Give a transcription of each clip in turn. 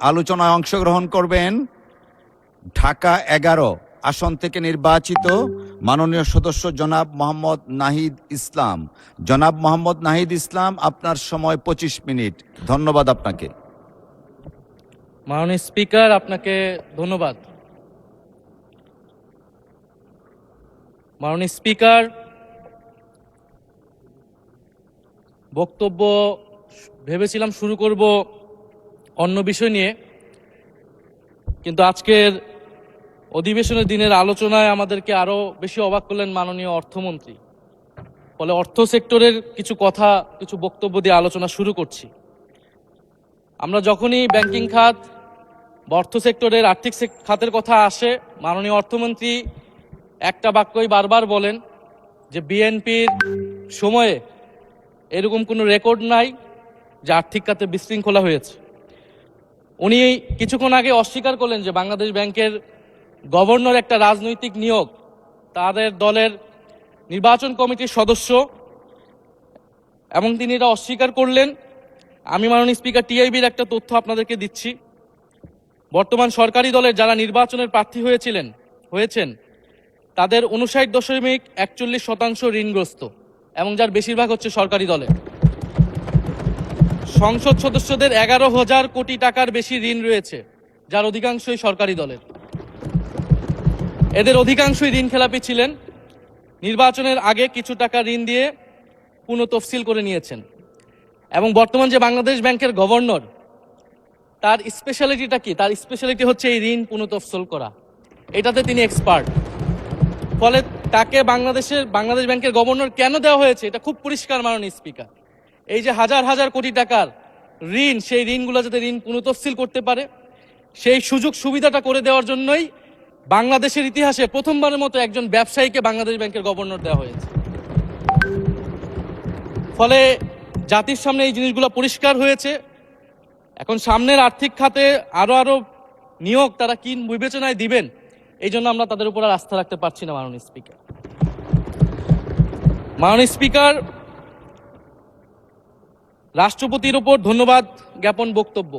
আলোচনায় অংশগ্রহণ করবেন ঢাকা 11 আসন থেকে নির্বাচিত মাননীয় সদস্য জনাব মোহাম্মদ নাহিদ ইসলাম। জনাব মোহাম্মদ নাহিদ ইসলাম, আপনার সময় 25 মিনিট। ধন্যবাদ আপনাকে। মাননীয় স্পিকার, আপনাকে ধন্যবাদ। মাননীয় স্পিকার, বক্তব্য ভেবেছিলাম শুরু করব অন্য বিষয় নিয়ে, কিন্তু আজকের অধিবেশনের দিনের আলোচনায় আমাদেরকে আরো বেশি অবাক করলেন মাননীয় অর্থমন্ত্রী। ফলে অর্থ সেক্টরের কিছু বক্তব্য দিয়ে আলোচনা শুরু করছি। আমরা যখনই ব্যাংকিং খাত বা অর্থ সেক্টরের আর্থিক খাতের কথা আসে, মাননীয় অর্থমন্ত্রী একটা বাক্যই বারবার বলেন যে বিএনপির সময়ে এরকম কোনো রেকর্ড নাই যে আর্থিক খাতে বিশৃঙ্খলা হয়েছে। উনি কিছুক্ষণ আগে অস্বীকার করলেন যে বাংলাদেশ ব্যাংকের গভর্নর একটা রাজনৈতিক নিয়োগ, তাদের দলের নির্বাচন কমিটির সদস্য, এবং তিনি এটা অস্বীকার করলেন। আমি মাননীয় স্পিকার টিআইবির একটা তথ্য আপনাদেরকে দিচ্ছি। বর্তমান সরকারি দলের যারা নির্বাচনের প্রার্থী হয়েছেন তাদের 59.41% ঋণগ্রস্ত, এবং যার বেশিরভাগ হচ্ছে সরকারি দলের। সংসদ সদস্যদের 11,000 কোটি টাকার বেশি ঋণ রয়েছে, যার অধিকাংশই সরকারি দলের। এদের অধিকাংশই ঋণ খেলাপি ছিলেন, নির্বাচনের আগে কিছু টাকা ঋণ দিয়ে পুনঃতফসিল করে নিয়েছেন। এবং বর্তমান যে বাংলাদেশ ব্যাংকের গভর্নর, তার স্পেশালিটিটা কি? তার স্পেশালিটি হচ্ছে এই ঋণ পুনঃতফসিল করা, এটাতে তিনি এক্সপার্ট। ফলে তাকে বাংলাদেশ ব্যাংকের গভর্নর কেন দেওয়া হয়েছে এটা খুব পরিষ্কার মাননীয় স্পিকার। এই যে হাজার হাজার কোটি টাকার ঋণ, সেই ঋণগুলো যাতে ঋণ পুনঃতফসিল করতে পারে, সেই সুযোগ সুবিধাটা করে দেওয়ার জন্যই বাংলাদেশের ইতিহাসে প্রথমবারের মতো একজন ব্যবসায়ীকে বাংলাদেশ ব্যাংকের গভর্নর দেওয়া হয়েছে। ফলে জাতির সামনে এই জিনিসগুলো পরিষ্কার হয়েছে। এখন সামনের আর্থিক খাতে আরো নিয়োগ তারা কি বিবেচনায় দিবেন, এই জন্য আমরা তাদের উপর আর আস্থা রাখতে পারছি না মাননীয় স্পিকার। মাননীয় স্পিকার, রাষ্ট্রপতির উপর ধন্যবাদ জ্ঞাপন বক্তব্য।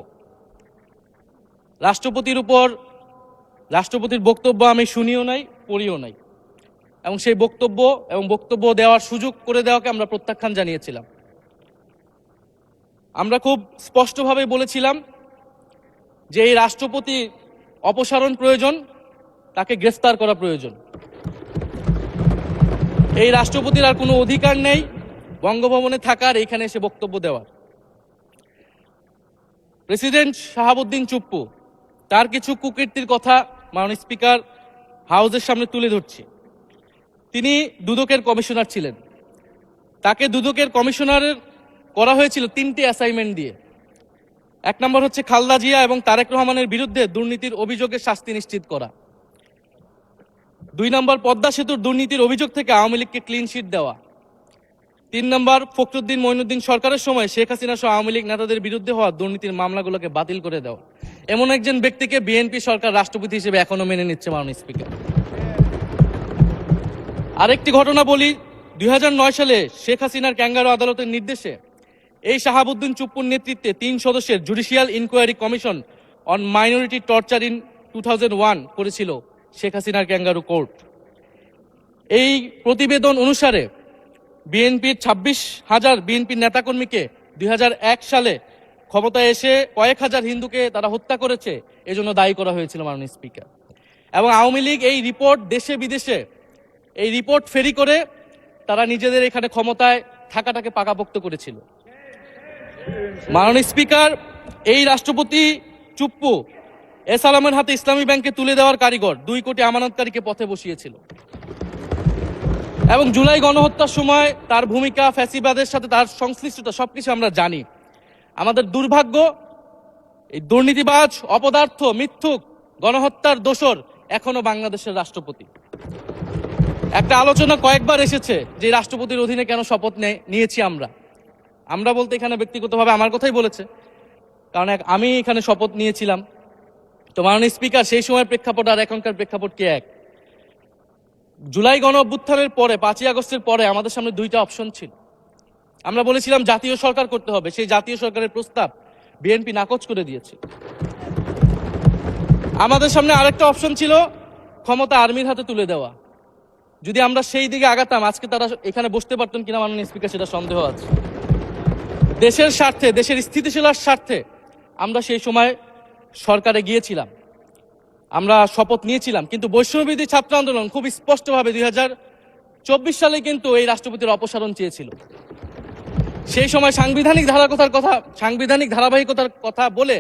রাষ্ট্রপতির বক্তব্য আমি শুনিও নাই, পড়িও নাই, এবং সেই বক্তব্য দেওয়ার সুযোগ করে দেওয়াকে আমরা প্রত্যাখ্যান জানিয়েছিলাম। আমরা খুব স্পষ্টভাবে বলেছিলাম যে এই রাষ্ট্রপতি অপসারণ প্রয়োজন, তাকে গ্রেফতার করা প্রয়োজন। এই রাষ্ট্রপতির আর কোনো অধিকার নেই বঙ্গভবনে থাকার, এইখানে এসে বক্তব্য দেওয়ার। প্রেসিডেন্ট শাহাবুদ্দিন চুপ্পু, তার কিছু কুকীর্তির কথা মাননীয় স্পিকার হাউসের সামনে তুলে ধরছি। তিনি দুদকের কমিশনার ছিলেন। তাকে দুদকের কমিশনারের করা হয়েছিল 3টি অ্যাসাইনমেন্ট দিয়ে। 1 নম্বর হচ্ছে খালেদা জিয়া এবং তারেক রহমানের বিরুদ্ধে দুর্নীতির অভিযোগের শাস্তি নিশ্চিত করা। 2 নম্বর পদ্মা সেতুর দুর্নীতির অভিযোগ থেকে আওয়ামী লীগকে ক্লিন শিট দেওয়া। 3 নম্বর ফখরুদ্দিন মঈনুদ্দিন সরকারের সময় শেখ হাসিনা সহ আওয়ামী লীগ নেতাদের বিরুদ্ধে হওয়া দুর্নীতির মামলাগুলোকে বাতিল করে দেওয়া। এমন একজন ব্যক্তিকে বিএনপি সরকার রাষ্ট্রপতি হিসেবে এখনো মেনে নিচ্ছে মাননীয় স্পিকার। আরেকটি ঘটনা বলি, 2009 সালে শেখ হাসিনার ক্যাঙ্গারু আদালতের নির্দেশে এই শাহাবুদ্দিন চুপ্পুর নেতৃত্বে 3 সদস্যের judicial inquiry commission on minority torture in 2001 করেছিল শেখ হাসিনার ক্যাঙ্গারু কোর্ট। এই প্রতিবেদন অনুসারে বিএনপির 26,000 বিএনপির নেতাকর্মীকে 2001 সালে ক্ষমতায় এসে কয়েক হাজার হিন্দুকে তারা হত্যা করেছে, এজন্য দায়ী করা হয়েছিল মাননীয় স্পিকার। এবং আওয়ামী লীগ এই রিপোর্ট দেশে বিদেশে এই রিপোর্ট ফেরি করে তারা নিজেদের এখানে ক্ষমতায় থাকাটাকে পাকাপোক্ত করেছিল। মাননীয় স্পিকার, এই রাষ্ট্রপতি চুপ্পু এস আলমের হাতে ইসলামী ব্যাংকে তুলে দেওয়ার কারিগর, 2 কোটি আমানতকারীকে পথে বসিয়েছিল। এবং জুলাই গণহত্যার সময় তার ভূমিকা, ফ্যাসিবাদের সাথে তার সংশ্লিষ্টতা, সবকিছু আমরা জানি। আমাদের দুর্ভাগ্য, এই দুর্নীতিবাজ, অপদার্থ, মিথ্যুক, গণহত্যার দোসর এখনো বাংলাদেশের রাষ্ট্রপতি। একটা আলোচনা কয়েকবার এসেছে যে রাষ্ট্রপতির অধীনে কেন শপথ নিয়েছি আমরা বলতে এখানে ব্যক্তিগতভাবে আমার কথাই বলেছে, কারণ আমি এখানে শপথ নিয়েছিলাম। তো মাননীয় স্পিকার, সেই সময়ের প্রেক্ষাপট আর এখনকার প্রেক্ষাপট কি এক? জুলাই গণ অভ্যুত্থানের পরে, 5ই আগস্টের পরে আমাদের সামনে 2টা অপশন ছিল। আমরা বলেছিলাম জাতীয় সরকার করতে হবে, সেই জাতীয় সরকারের প্রস্তাব বিএনপি নাকচ করে দিয়েছে। আমাদের সামনে আরেকটা অপশন ছিল ক্ষমতা আর্মির হাতে তুলে দেওয়া। যদি আমরা সেই দিকে আগাতাম আজকে তারা এখানে বসতে পারতেন কিনা মাননীয় স্পিকার সেটা সন্দেহ আছে। দেশের স্বার্থে, দেশের স্থিতিশীলতার স্বার্থে আমরা সেই সময় সরকারে গিয়েছিলাম, আমরা শপথ নিয়েছিলাম, কিন্তু বৈষম্যবিরোধী ছাত্র আন্দোলন খুব স্পষ্টভাবে 2024 সালে কিন্তু এই রাষ্ট্রপতির অপসারণ চেয়েছিল। সেই সময় সাংবিধানিক ধারাবাহিকতার কথা বলে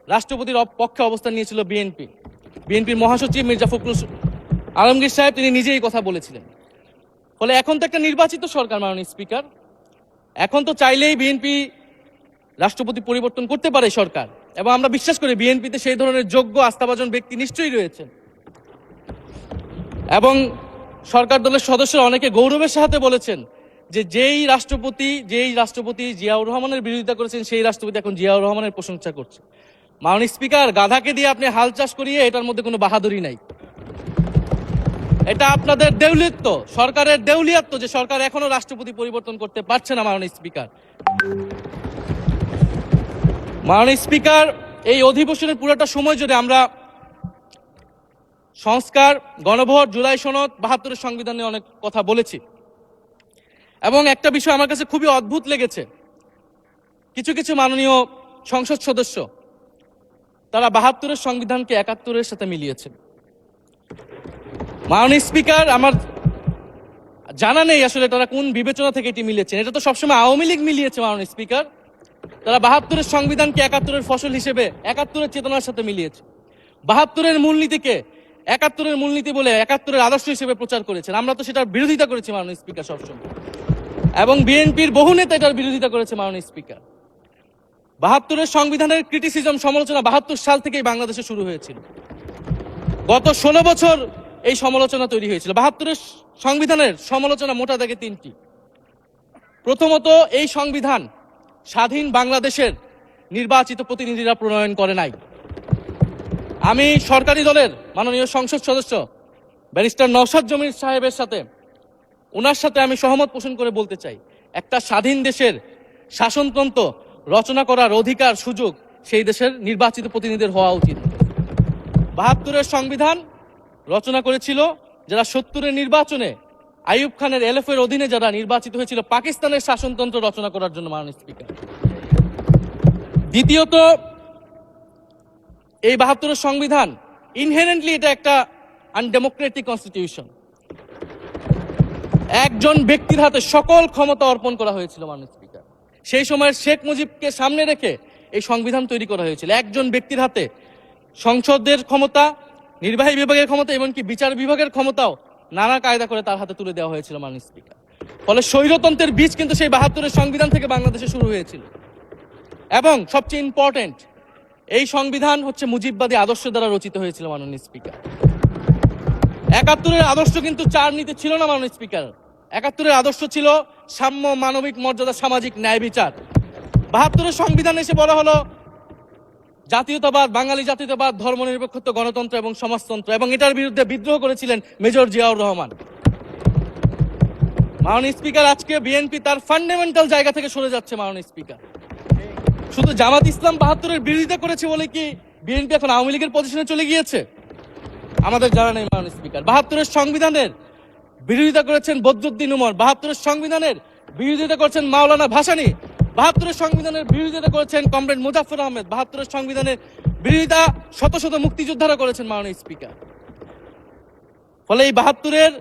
রাষ্ট্রপতির পক্ষে অবস্থান নিয়েছিল বিএনপির মহাসচিব মির্জা ফখরুল আলমগীর সাহেব, তিনি নিজেই কথা বলেছিলেন। ফলে এখন তো একটা নির্বাচিত সরকার মাননীয় স্পিকার, এখন তো চাইলেই বিএনপি রাষ্ট্রপতি পরিবর্তন করতে পারে সরকার, এবং আমরা বিশ্বাস করি বিএনপিতে সেই ধরনের যোগ্য আস্থাভাজন ব্যক্তি নিশ্চয়ই রয়েছেন। এবং সরকার দলের সদস্যরা অনেকে গৌরবের সাথে বলেছেন যে যেই রাষ্ট্রপতি জিয়াউর রহমানের বিরোধিতা করেছেন সেই রাষ্ট্রপতি এখন জিয়াউর রহমানের প্রশংসা করছে। মাননীয় স্পিকার, গাধাকে দিয়ে আপনি হাল চাষ করিয়ে এটার মধ্যে কোনো বাহাদুরি নাই। এটা আপনাদের দেউলিয়ত্ব, সরকারের দেউলিয়াত্ব যে সরকার এখনো রাষ্ট্রপতি পরিবর্তন করতে পারছে না। মাননীয় স্পিকার, এই অধিবেশনের পুরোটা সময় জুড়ে আমরা সংস্কার, গণভোট, জুলাই সনদ, 72-এর সংবিধান নিয়ে অনেক কথা বলেছি, এবং একটা বিষয় আমার কাছে খুবই অদ্ভুত লেগেছে, কিছু মাননীয় সংসদ সদস্য তারা 72-এর সংবিধানকে 71-এর সাথে মিলিয়েছেন। মাননীয় স্পিকার, আমার জানা নেই আসলে তারা কোন বিবেচনা থেকে এটি মিলিয়েছেন। এটা তো সবসময় আওয়ামী লীগ মিলিয়েছে মাননীয় স্পিকার। তারা 72-এর সংবিধানকে 71-এর ফসল হিসেবে 71-এর চেতনার সাথে মিলিয়েছে। 72-এর মূলনীতিকে 71-এর মূলনীতি বলে 71-এর আদর্শ হিসেবে প্রচার করেছেন। আমরা তো সেটার বিরোধিতা করেছি মাননীয় স্পিকার সবসময়, এবং বিএনপির বহু নেতা এটার বিরোধিতা করেছে মাননীয় স্পিকার। 72-এর সংবিধানের ক্রিটিসিজম, সমালোচনা 72 সাল থেকেই বাংলাদেশে শুরু হয়েছিল। গত 16 বছর এই সমালোচনা তৈরি হয়েছিল। 72-এর সংবিধানের সমালোচনা মোটা দাগে 3টি। প্রথমত, এই সংবিধান স্বাধীন বাংলাদেশের নির্বাচিত প্রতিনিধিরা প্রণয়ন করে নাই। আমি সরকারি দলের মাননীয় সংসদ সদস্য ব্যারিস্টার নওশাদ জমির সাহেবের সাথে, ওনার সাথে আমি সহমত পোষণ করে বলতে চাই, একটা স্বাধীন দেশের শাসনতন্ত্র রচনা করার অধিকার, সুযোগ সেই দেশের নির্বাচিত প্রতিনিধিদের হওয়া উচিত। 72-এর সংবিধান রচনা করেছিল যারা 70-এর নির্বাচনে আইয়ুব খানের এলএফের অধীনে যারা নির্বাচিত হয়েছিল পাকিস্তানের শাসনতন্ত্র রচনা করার জন্য মাননীয় স্পিকার। দ্বিতীয়ত, এই 72-এর সংবিধান ইনহেরেন্টলি এটা একটা আনডেমোক্রেটিক কনস্টিটিউশন। একজন ব্যক্তির হাতে সকল ক্ষমতা অর্পণ করা হয়েছিল মাননীয় স্পিকার। সেই সময়ের শেখ মুজিবকে সামনে রেখে এই সংবিধান তৈরি করা হয়েছিল। একজন ব্যক্তির হাতে সংসদের ক্ষমতা, নির্বাহী বিভাগের ক্ষমতা, এমনকি বিচার বিভাগের ক্ষমতাও নানা কায়দা করে তার হাতে তুলে দেওয়া হয়েছিল মাননীয় স্পিকার। ফলে স্বৈরতন্ত্রের বীজ কিন্তু সেই 72-এর সংবিধান থেকে বাংলাদেশে শুরু হয়েছিল। এবং সবচেয়ে ইম্পর্টেন্ট, এই সংবিধান হচ্ছে মুজিববাদী আদর্শ দ্বারা রচিত হয়েছিল মাননীয় স্পিকার। 71-এর আদর্শ কিন্তু 4 নীতি ছিল না মাননীয় স্পিকার। 71-এর আদর্শ ছিল সাম্য, মানবিক মর্যাদা, সামাজিক ন্যায় বিচার। 72-এর সংবিধান এসে বলা হলো জাতীয়তাবাদ, বাঙালি জাতীয়তাবাদ, ধর্মনিরপেক্ষত্ব, গণতন্ত্র এবং সমাজতন্ত্র, এবং এটার বিরুদ্ধে বিদ্রোহ করেছিলেন মেজর জিয়াউর রহমান। মাননীয় স্পিকার, আজকে বিএনপি তার ফান্ডামেন্টাল জায়গা থেকে সরে যাচ্ছে মাননীয় স্পিকার। শুধু জামাত ইসলাম 72-এর বিরোধিতা করেছে বলে কি বিএনপি এখন আওয়ামী লীগের পজিশনে চলে গিয়েছে? আমাদের জানা নেই মাননীয় স্পিকার। 72-এর সংবিধানের বিরোধিতা করেছেন বদরুদ্দিন উমর, 72-এর সংবিধানের বিরোধিতা করেছেন মাওলানা ভাসানী, 72-এর সংবিধানের বিরোধিতা করেছেন কমরেড মুজাফফর আহমেদ, 72-এর সংবিধানের বিরোধিতা শত শত মুক্তিযোদ্ধারা করেছেন মাননীয় স্পিকার। ফলে এই 72-এর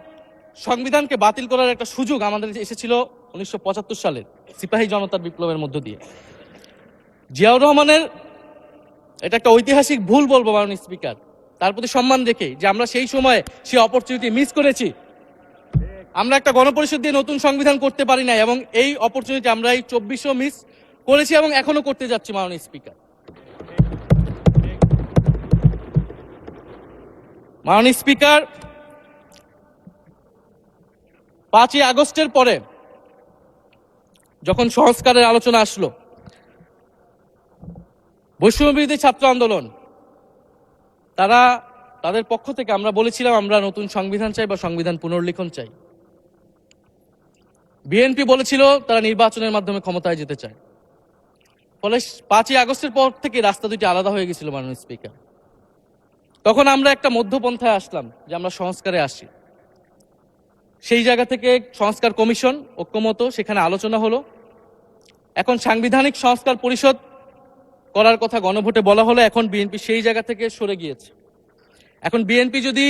সংবিধানকে বাতিল করার একটা সুযোগ আমাদের এসেছিল 1975 সালের সিপাহী জনতার বিপ্লবের মধ্য দিয়ে। জিয়াউর রহমানের এটা একটা ঐতিহাসিক ভুল বলবো মাননীয় স্পিকার, তার প্রতি সম্মান রেখে, যে আমরা সেই সময় সেই অপরচুনিটি মিস করেছি। আমরা একটা গণপরিষদ দিয়ে নতুন সংবিধান করতে পারি না, এবং এই অপরচুনিটি আমরা এই 24-ও মিস করেছি এবং এখনো করতে যাচ্ছি মাননীয় স্পিকার। মাননীয় স্পিকার, 5ই আগস্টের পরে যখন সংস্কারের আলোচনা আসলো, বৈষম্যবিরোধী ছাত্র আন্দোলন তারা তাদের পক্ষ থেকে আমরা বলেছিলাম আমরা নতুন সংবিধান চাই বা সংবিধান পুনর্লিখন চাই। বিএনপি বলেছিল তারা নির্বাচনের মাধ্যমে ক্ষমতায় যেতে চায়। ফলে 5ই আগস্টের পর থেকে রাস্তা দুটি আলাদা হয়ে গেছিল মাননীয় স্পিকার। তখন আমরা একটা মধ্যপন্থায় আসলাম যে আমরা সংস্কারে আসি। সেই জায়গা থেকে সংস্কার কমিশন ঐক্যমত, সেখানে আলোচনা হলো। এখন সাংবিধানিক সংস্কার পরিষদ করার কথা গণভোটে বলা হলো, এখন বিএনপি সেই জায়গা থেকে সরে গিয়েছে। এখন বিএনপি যদি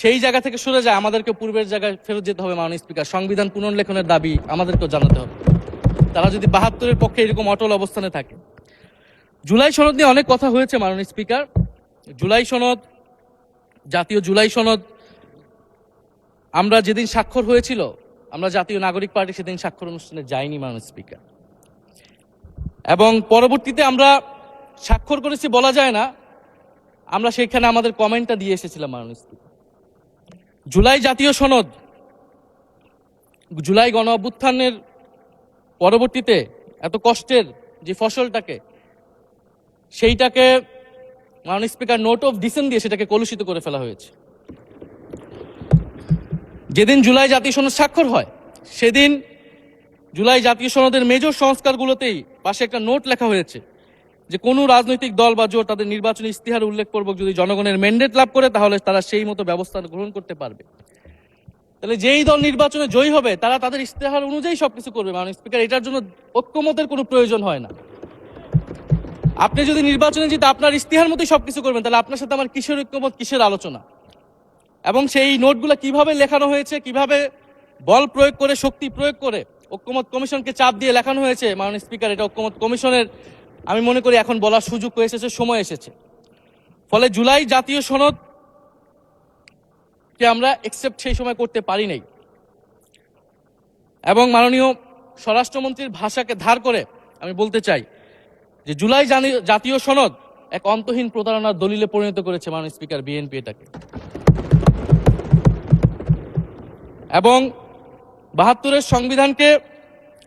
সেই জায়গা থেকে সরে যায়, আমাদেরকে পূর্বের জায়গায় ফেরত যেতে হবে মাননীয় স্পিকার। সংবিধান পুনর্লেখনের দাবি আমাদেরকেও জানাতে হবে, তারা যদি 72-এর পক্ষে এরকম অটল অবস্থানে থাকে। জুলাই সনদ নিয়ে অনেক কথা হয়েছে মাননীয় স্পিকার। জুলাই সনদ, জাতীয় জুলাই সনদ, আমরা যেদিন স্বাক্ষর হয়েছিল, আমরা জাতীয় নাগরিক পার্টি সেদিন স্বাক্ষর অনুষ্ঠানে যাইনি মাননীয় স্পিকার, এবং পরবর্তীতে আমরা স্বাক্ষর করেছি বলা যায় না, আমরা সেখানে আমাদের কমেন্টটা দিয়ে এসেছিলাম মাননীয় স্পিকার। জুলাই জাতীয় সনদ, জুলাই গণ অভ্যুত্থানের পরবর্তীতে এত কষ্টের যে ফসলটাকে, সেইটাকে মাননীয় স্পিকার নোট অফ ডিসেন্ট দিয়ে সেটাকে কলুষিত করে ফেলা হয়েছে। যেদিন জুলাই জাতীয় সনদ স্বাক্ষর হয়, সেদিন জুলাই জাতীয় সনদের মেজর সংস্কারগুলোতেই পাশে একটা নোট লেখা হয়েছে যে কোনো রাজনৈতিক দল বা জোট তাদের নির্বাচনী ইস্তিহার উল্লেখপূর্বক যদি জনগণের ম্যান্ডেট লাভ করে, তাহলে তারা সেই মতো ব্যবস্থা গ্রহণ করতে পারবে। তাহলে যেই দল নির্বাচনে জয়ী হবে, তারা তাদের ইস্তেহার অনুযায়ী সবকিছু করবে মাননীয় স্পিকার। এটার জন্য ঐক্যমতের কোনো প্রয়োজন হয় না। আপনি যদি নির্বাচনে জিতে আপনার ইস্তেহার মতোই সবকিছু করবেন, তাহলে আপনার সাথে আমার কিসের ঐক্যমত, কিসের আলোচনা? এবং সেই নোটগুলো কিভাবে লেখানো হয়েছে, কিভাবে বল প্রয়োগ করে, শক্তি প্রয়োগ করে ঐক্যমত কমিশনকে চাপ দিয়ে লেখানো হয়েছে মাননীয় স্পিকার, এটা ঐক্যমত কমিশনের আমি মনে করি এখন বলার সুযোগ হয়ে এসেছে, সময় এসেছে। ফলে জুলাই জাতীয় সনদ কে আমরা একসেপ্ট সেই সময় করতে পারি নাই, এবং মাননীয় স্বরাষ্ট্রমন্ত্রীর ভাষাকে ধার করে আমি বলতে চাই যে জুলাই জাতীয় সনদ এক অন্তহীন প্রতারণার দলিলে পরিণত করেছে মাননীয় স্পিকার বিএনপি এটাকে। এবং 72-এর সংবিধানকে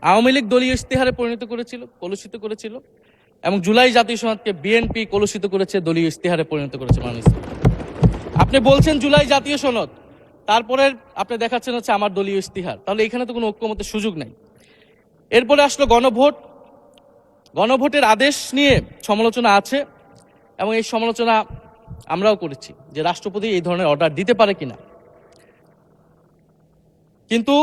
আওয়ামী লীগ দলীয় ইস্তেহারে পরিণত করেছিল, কলুষিত করেছিল, এবং জুলাই জাতীয় সনদকে বিএনপি কলুষিত করেছে, দলীয় ইস্তেহারে পরিণত করেছে মাননীয় স্পিকার। আপনি বলছেন জুলাই জাতীয় সনদ, তারপরে আপনি দেখাচ্ছেন হচ্ছে আমার দলীয় ইস্তিহার, তাহলে এখানে তো কোনো ঐক্যমতের সুযোগ নাই। এরপরে আসলো গণভোট। গণভোটের আদেশ নিয়ে সমালোচনা আছে, এবং এই সমালোচনা আমরাও করেছি যে রাষ্ট্রপতি এই ধরনের অর্ডার দিতে পারে কিনা। কিন্তু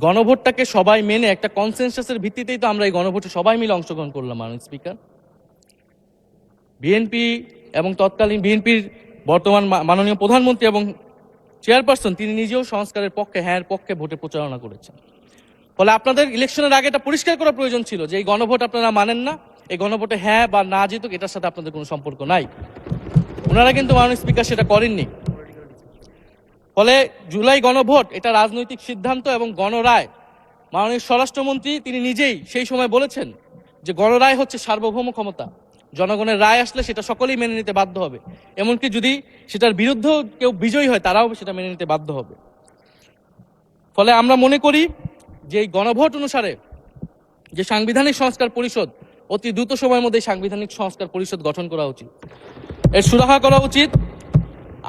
গণভোটটাকে সবাই মেনে একটা কনসেনসাসের ভিত্তিতেই তো আমরা এই গণভোটে সবাই মিলে অংশগ্রহণ করলাম মাননীয় স্পিকার। বিএনপি এবং তৎকালীন বিএনপির বর্তমান মাননীয় প্রধানমন্ত্রী এবং চেয়ারপারসন, তিনি নিজেও সংস্কারের পক্ষে, হ্যাঁ পক্ষে ভোটে প্রচারণা করেছেন। ফলে আপনাদের ইলেকশনের আগে এটা পরিষ্কার করা প্রয়োজন ছিল যে এই গণভোট আপনারা মানেন না, এই গণভোটে হ্যাঁ বা না জিতুক এটার সাথে আপনাদের কোনো সম্পর্ক নাই। ওনারা কিন্তু মাননীয় স্পিকার সেটা করেননি। ফলে জুলাই গণভোট এটা রাজনৈতিক সিদ্ধান্ত এবং গণরায়। মাননীয় স্বরাষ্ট্রমন্ত্রী তিনি নিজেই সেই সময় বলেছেন যে গণরায় হচ্ছে সার্বভৌম ক্ষমতা, জনগণের রায় আসলে সেটা সকলেই মেনে নিতে বাধ্য হবে, এমনকি যদি সেটার বিরুদ্ধেও কেউ বিজয়ী হয় তারাও সেটা মেনে নিতে বাধ্য হবে। ফলে আমরা মনে করি যে এই গণভোট অনুসারে যে সাংবিধানিক সংস্কার পরিষদ, অতি দ্রুত সময়ের মধ্যে সাংবিধানিক সংস্কার পরিষদ গঠন করা উচিত, এর সুরাহা করা উচিত।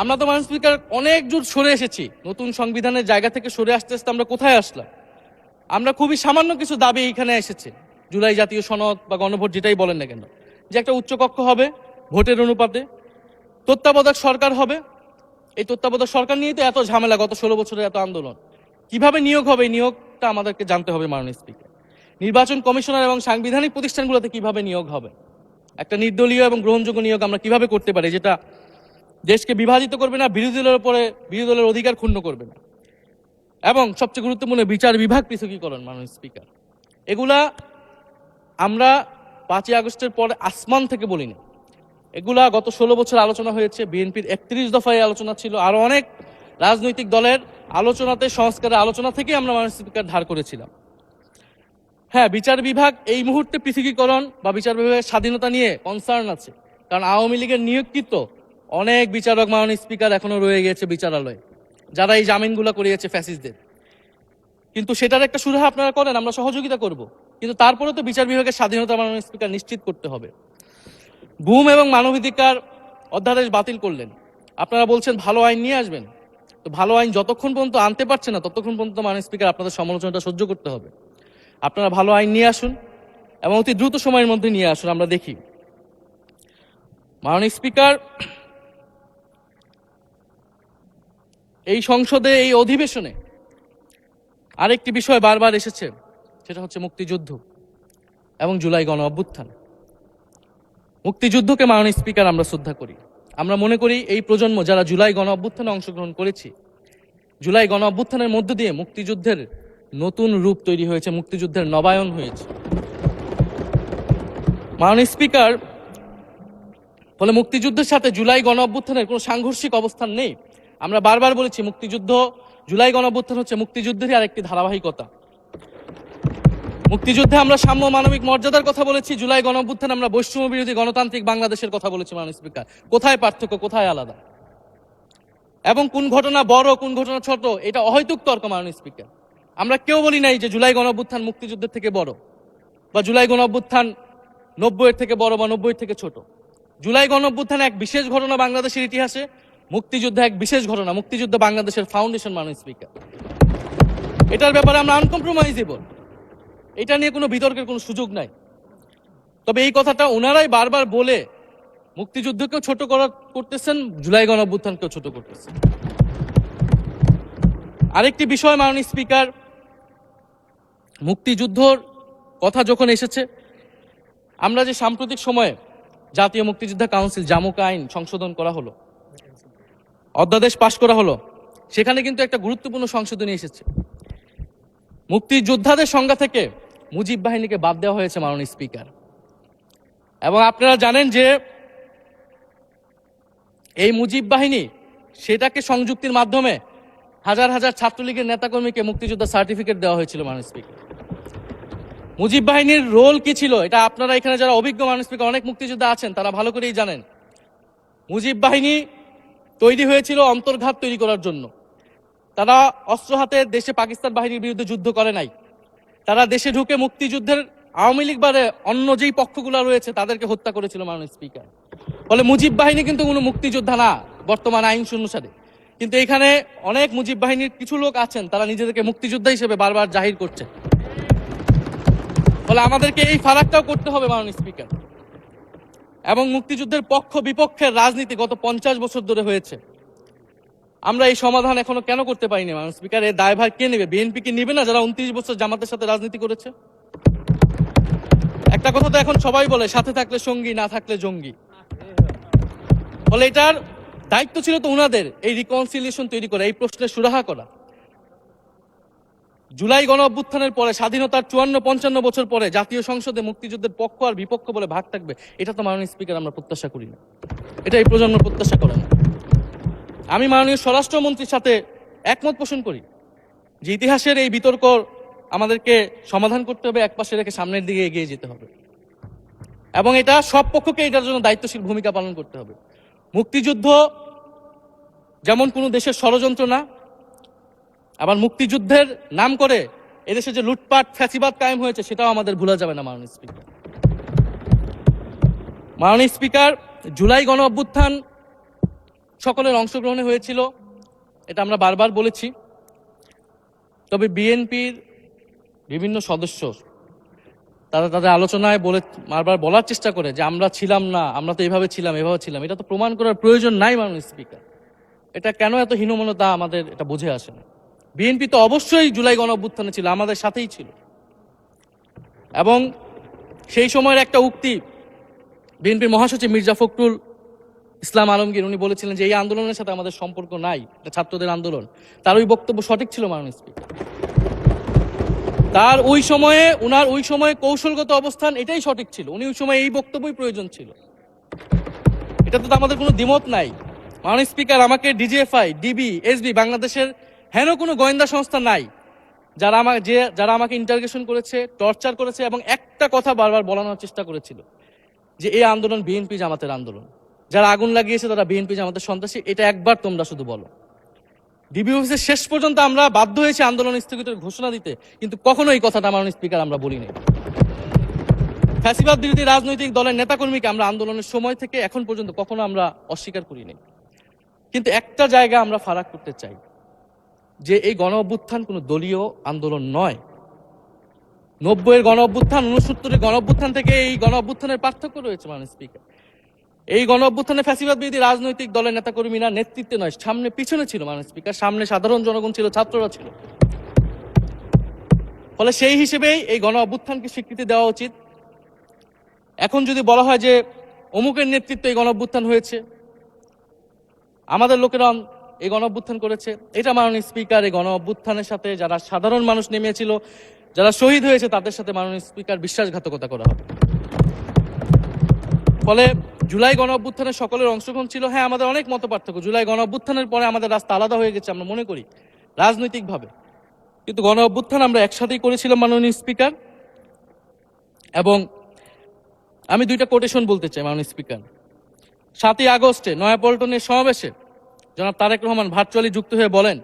আমরা তো মাননীয় স্পিকার অনেক দূর সরে এসেছি, নতুন সংবিধানের জায়গা থেকে সরে আসতে আসতে আমরা কোথায় আসলাম? আমরা খুবই সামান্য কিছু দাবি এখানে এসেছে, জুলাই জাতীয় সনদ বা গণভোট যেটাই বলেন না কেন, যে একটা উচ্চকক্ষ হবে ভোটের অনুপাতে, তত্ত্বাবধায়ক সরকার হবে। এই তত্ত্বাবধায়ক সরকার নিয়েই তো এত ঝামেলা, গত 16 বছরের এত আন্দোলন। কিভাবে নিয়োগ হবে, এই নিয়োগটা আমাদেরকে জানতে হবে মাননীয় স্পিকার। নির্বাচন কমিশনার এবং সাংবিধানিক প্রতিষ্ঠানগুলোতে কিভাবে নিয়োগ হবে, একটা নির্দলীয় এবং গ্রহণযোগ্য নিয়োগ আমরা কিভাবে করতে পারি, যেটা দেশকে বিভাজিত করবে না, বিরোধী দলের উপরে বিরোধী দলের অধিকার ক্ষুণ্ণ করবে না, এবং সবচেয়ে গুরুত্বপূর্ণ বিচার বিভাগ পৃথকীকরণ মাননীয় স্পিকার। এগুলা আমরা 5ই আগস্টের পরে আসমান থেকে বলিনি, এগুলা গত 16 বছর আলোচনা হয়েছে। বিএনপির 31 দফায় আলোচনা ছিল, আরো অনেক রাজনৈতিক দলের আলোচনাতে, সংস্কারের আলোচনা থেকে আমরা মাননীয় স্পিকার ধার করেছিলাম। হ্যাঁ, বিচার বিভাগ এই মুহূর্তে পৃথকীকরণ বা বিচার বিভাগের স্বাধীনতা নিয়ে কনসার্ন আছে, কারণ আওয়ামী লীগের নিয়োগকৃত অনেক বিচারক মাননীয় স্পিকার এখনো রয়ে গেছে বিচারালয়ে, যারা এই জামিনগুলো করিয়েছে ফ্যাসিস্টদের। কিন্তু সেটার একটা সুরাহা আপনারা করেন, আমরা সহযোগিতা করব, কিন্তু তারপরে তো বিচার বিভাগের স্বাধীনতা মাননীয় স্পিকার নিশ্চিত করতে হবে। গুম এবং মানবাধিকার অধ্যাদেশ বাতিল করলেন, আপনারা বলছেন ভালো আইন নিয়ে আসবেন, তো ভালো আইন যতক্ষণ পর্যন্ত আনতে পারছে না ততক্ষণ পর্যন্ত মাননীয় স্পিকার আপনাদের সমালোচনাটা সহ্য করতে হবে। আপনারা ভালো আইন নিয়ে আসুন, এবং অতি দ্রুত সময়ের মধ্যে নিয়ে আসুন। আমরা দেখি মাননীয় স্পিকার, এই সংসদে এই অধিবেশনে আরেকটি বিষয় বারবার এসেছে, সেটা হচ্ছে মুক্তিযুদ্ধ এবং জুলাই গণ অভ্যুত্থান। মুক্তিযুদ্ধকে মাননীয় স্পিকার আমরা শ্রদ্ধা করি। আমরা মনে করি এই প্রজন্ম যারা জুলাই গণ অভ্যুত্থানে অংশগ্রহণ করেছি, জুলাই গণ অভ্যুত্থানের মধ্য দিয়ে মুক্তিযুদ্ধের নতুন রূপ তৈরি হয়েছে, মুক্তিযুদ্ধের নবায়ন হয়েছে। মাননীয় স্পিকার, ফলে মুক্তিযুদ্ধের সাথে জুলাই গণ অভ্যুত্থানের কোনো সাংঘর্ষিক অবস্থান নেই। আমরা বারবার বলেছি মুক্তিযুদ্ধ, জুলাই গণ অভ্যুত্থান হচ্ছে মুক্তিযুদ্ধেরই আরেকটি ধারাবাহিকতা। মুক্তিযুদ্ধে আমরা সাম্য মানবিক মর্যাদার কথা বলেছি, জুলাই গণ অভ্যুত্থানে আমরা বৈষম্য বিরোধী গণতান্ত্রিক বাংলাদেশের কথা বলেছি। মাননীয় স্পিকার, কোথায় পার্থক্য, কোথায় আলাদা, এবং কোন ঘটনা বড় কোন ঘটনা ছোট, এটা অহৈতুক তর্ক। মাননীয় স্পিকার, আমরা কেউ বলি নাই যে জুলাই গণ অভ্যুত্থান মুক্তিযুদ্ধের থেকে বড়, বা জুলাই গণ অভ্যুত্থান 90-এর থেকে বড় বা 90-এর থেকে ছোট। জুলাই গণ অভ্যুত্থান এক বিশেষ ঘটনা বাংলাদেশের ইতিহাসে, মুক্তিযুদ্ধ এক বিশেষ ঘটনা, মুক্তিযুদ্ধ বাংলাদেশের ফাউন্ডেশন। মাননীয় স্পিকার, এটার ব্যাপারে আমরা আনকম্প্রোমাইজেবল, এটা নিয়ে কোনো বিতর্কের কোনো সুযোগ নাই। তবে এই কথাটা ওনারাই বারবার বলে মুক্তিযুদ্ধকেও ছোট করতেছেন, জুলাই গণ অভ্যুত্থানকেও ছোট করতেছেন। আরেকটি বিষয় মাননীয় স্পিকার, মুক্তিযুদ্ধর কথা যখন এসেছে, আমরা যে সাম্প্রতিক সময়ে জাতীয় মুক্তিযোদ্ধা কাউন্সিল জামুক আইন সংশোধন করা হলো, অধ্যাদেশ পাশ করা হলো, সেখানে কিন্তু একটা গুরুত্বপূর্ণ সংশোধনী এসেছে। মুক্তিযোদ্ধাদের সংজ্ঞা থেকে মুজিব বাহিনীকে বাদ দেওয়া হয়েছে। মাননীয় স্পিকার, এবং আপনারা জানেন যে এই মুজিব বাহিনী, সেটাকে সংযুক্তির মাধ্যমে হাজার হাজার ছাত্রলীগের নেতাকর্মীকে মুক্তিযোদ্ধা সার্টিফিকেট দেওয়া হয়েছিল। মাননীয় স্পিকার, মুজিব বাহিনীর রোল কি ছিল, এটা আপনারা এখানে যারা অভিজ্ঞ মাননীয় স্পিকার অনেক মুক্তিযোদ্ধা আছেন, তারা ভালো করেই জানেন। মুজিব বাহিনী তৈরি হয়েছিল অন্তর্ঘাত তৈরি করার জন্য। তারা অস্ত্র হাতে দেশে পাকিস্তান বাহিনীর বিরুদ্ধে যুদ্ধ করে নাই। তারা দেশে ঢুকে মুক্তিযুদ্ধের আওয়ামী লীগ বারে অন্য যেই পক্ষগুলো রয়েছে তাদেরকে হত্যা করেছিল। মাননীয় স্পিকার, ফলে মুজিব বাহিনী কিন্তু কোনো মুক্তিযোদ্ধা না বর্তমান আইন অনুসারে। কিন্তু এখানে অনেক মুজিব বাহিনীর কিছু লোক আছেন, তারা নিজেদেরকে মুক্তিযোদ্ধা হিসেবে বারবার জাহির করছে। ফলে আমাদেরকে এই ফারাকটাও করতে হবে। মাননীয় স্পিকার, এবং মুক্তিযুদ্ধের পক্ষ বিপক্ষের রাজনীতি গত 50 বছর ধরে হয়েছে। আমরা এই সমাধান এখনো কেন করতে পারিনি? মাননীয় স্পিকার, এর দায়ভার কে নেবে? বিএনপি কি নেবে না, যারা 29 বছর জামাতের সাথে রাজনীতি করেছে? একটা কথা তো এখন সবাই বলে, সাথে থাকলে সঙ্গী, না থাকলে জঙ্গি। ফলে এটার দায়িত্ব ছিল তো উনাদের, এই রিকনসিলিয়েশন তৈরি করা, এই প্রশ্নের সুরাহা করা। জুলাই গণ অভ্যুত্থানের পরে, স্বাধীনতার 54-55 বছর পরে জাতীয় সংসদে মুক্তিযুদ্ধের পক্ষ আর বিপক্ষ বলে ভাগ থাকবে, এটা তো মাননীয় স্পিকার আমরা প্রত্যাশা করি না, এটা এই প্রজন্ম প্রত্যাশা করে না। আমি মাননীয় স্বরাষ্ট্রমন্ত্রীর সাথে একমত পোষণ করি যে ইতিহাসের এই বিতর্ক আমাদেরকে সমাধান করতে হবে, একপাশে রেখে সামনের দিকে এগিয়ে যেতে হবে, এবং এটা সব পক্ষকে এটার জন্য দায়িত্বশীল ভূমিকা পালন করতে হবে। মুক্তিযুদ্ধ যেমন কোনো দেশের ষড়যন্ত্র না, আবার মুক্তিযুদ্ধের নাম করে এদেশে যে লুটপাট ফ্যাসিবাদ কায়েম হয়েছে, সেটাও আমাদের ভুলা যাবে না। মাননীয় স্পিকার, জুলাই গণ অভ্যুত্থান সকলের অংশগ্রহণে হয়েছিল, এটা আমরা বারবার বলেছি। তবে বিএনপির বিভিন্ন সদস্য তারা তাদের আলোচনায় বারবার বলার চেষ্টা করে যে আমরা ছিলাম না, আমরা তো এভাবে ছিলাম, এভাবে ছিলাম। এটা তো প্রমাণ করার প্রয়োজন নাই। মাননীয় স্পিকার, এটা কেন এত হীনমন্যতা আমাদের এটা বুঝে আসে না। বিএনপি তো অবশ্যই জুলাই গণ অভ্যুত্থানে ছিল, আমাদের সাথেই ছিল, এবং সেই সময়ের একটা উক্তি বিএনপির মহাসচিব মির্জা ফখরুল ইসলাম আলমগীর, উনি বলেছিলেন যে এই আন্দোলনের সাথে আমাদের সম্পর্ক নাই, এটা ছাত্রদের আন্দোলন। তার ওই বক্তব্য সঠিক ছিল। মাননীয় স্পিকার, তার ওই সময়ে কৌশলগত অবস্থান এটাই সঠিক ছিল, উনি ওই সময় এই বক্তব্যই প্রয়োজন ছিল, এটা তো আমাদের কোনো দ্বিমত নাই। মাননীয় স্পিকার, আমাকে ডিজিএফআই, ডিবি, এসবি, বাংলাদেশের হেন কোনো গোয়েন্দা সংস্থা নাই যারা আমাকে ইন্টারগেশন করেছে, টর্চার করেছে, এবং একটা কথা বারবার বলানোর চেষ্টা করেছিল যে এই আন্দোলন বিএনপি জামাতের আন্দোলন, যারা আগুন লাগিয়েছে তারা বিএনপি জামাতের সন্ত্রাসী। এটা একবার তোমরা শুধু বলো। ডিবি অফিসে শেষ পর্যন্ত আমরা বাধ্য হয়েছি আন্দোলন স্থগিতের ঘোষণা দিতে, কিন্তু কখনো এই কথাটা মাননীয় স্পিকার আমরা বলিনি। ফ্যাসিবাদ বিরোধী রাজনৈতিক দলের নেতাকর্মীকে আমরা আন্দোলনের সময় থেকে এখন পর্যন্ত কখনো আমরা অস্বীকার করিনি। কিন্তু একটা জায়গা আমরা ফারাক করতে চাই, যে এই গণ অভ্যুত্থান কোনো দলীয় আন্দোলন নয়। 90-এর গণ অভ্যুত্থান, 69-এর গণ অভ্যুত্থান থেকে এই গণ অভ্যুত্থানের পার্থক্য রয়েছে মাননীয় স্পিকার। এই গণ অভ্যুত্থানে ফ্যাসিবাদ বিরোধী রাজনৈতিক দলের নেতাকর্মীরা নেতৃত্বে নয়, সামনে পিছনে ছিল মাননীয় স্পিকার, সামনে সাধারণ জনগণ ছিল, ছাত্ররা ছিল। ফলে সেই হিসেবেই এই গণ অভ্যুত্থানকে স্বীকৃতি দেওয়া উচিত। এখন যদি বলা হয় যে অমুকের নেতৃত্বে এই গণ অভ্যুত্থান হয়েছে, আমাদের লোকেরা এই গণ অভ্যুত্থান করেছে, এটা মাননীয় স্পিকার এই গণ অভ্যুত্থানের সাথে যারা সাধারণ মানুষ নেমেছিল, যারা শহীদ হয়েছে, তাদের সাথে মাননীয় স্পিকার বিশ্বাসঘাতকতা করা হবে। ফলে জুলাই গণ অভ্যুত্থানে সকলের অংশগ্রহণ ছিল। হ্যাঁ, আমাদের অনেক মত পার্থক্য, জুলাই গণ অভ্যুত্থানের পরে আমাদের রাস্তা আলাদা হয়ে গেছে, আমরা মনে করি রাজনৈতিকভাবে, কিন্তু গণ অভ্যুত্থান আমরা একসাথেই করেছিলাম মাননীয় স্পিকার। এবং আমি দুইটা কোটেশন বলতে চাই মাননীয় স্পিকার। 7ই আগস্টে নয়াপল্টনের সমাবেশে জনাব তারেক রহমান ভার্চুয়ালি যুক্ত হয়ে বলেন,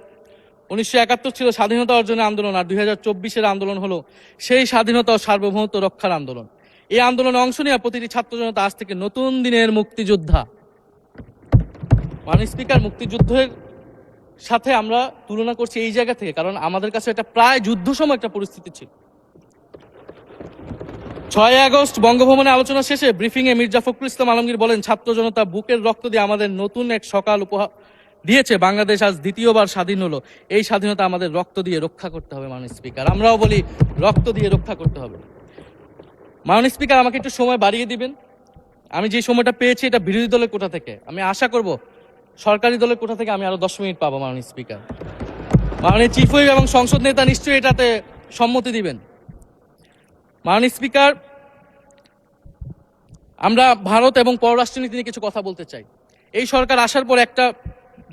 1971 ছিল স্বাধীনতা অর্জনের আন্দোলন, আর 2024-এর আন্দোলন হলো সেই স্বাধীনতা ও সার্বভৌমত্ব রক্ষার আন্দোলন। এই আন্দোলনে অংশ নেওয়া প্রতিটি ছাত্র জনতা আজ থেকে নতুন দিনের মুক্তিযোদ্ধা। মাননীয় স্পিকার, মুক্তিযুদ্ধের সাথে আমরা তুলনা করছি এই জায়গা থেকে, কারণ আমাদের কাছে এটা প্রায় যুদ্ধ সময় একটা পরিস্থিতি ছিল। 6 আগস্ট বঙ্গভবনে আলোচনা শেষে ব্রিফিংয়ে মির্জা ফখরুল ইসলাম আলমগীর বলেন, ছাত্র জনতা বুকের রক্ত দিয়ে আমাদের নতুন এক সকাল উপহার দিয়েছে, বাংলাদেশ আজ দ্বিতীয়বার স্বাধীন হলো, এই স্বাধীনতা আমাদের রক্ত দিয়ে রক্ষা করতে হবে মাননীয় স্পিকার। আমরাও বলি রক্ত দিয়ে রক্ষা করতে হবে। মাননীয় স্পিকার, আমাকে একটু সময় বাড়িয়ে দিবেন। আমি যে সময়টা পেয়েছি এটা বিরোধী দলের কোটা থেকে, আমি আশা করব সরকারি দলের কোটা থেকে আমি আরো 10 মিনিট পাবো মাননীয় স্পিকার। মাননীয় চিফ হুইপ এবং সংসদ নেতা নিশ্চয়ই এটাতে সম্মতি দিবেন। মাননীয় স্পিকার, আমরা ভারত এবং পররাষ্ট্রনীতি নিয়ে কিছু কথা বলতে চাই। এই সরকার আসার পর একটা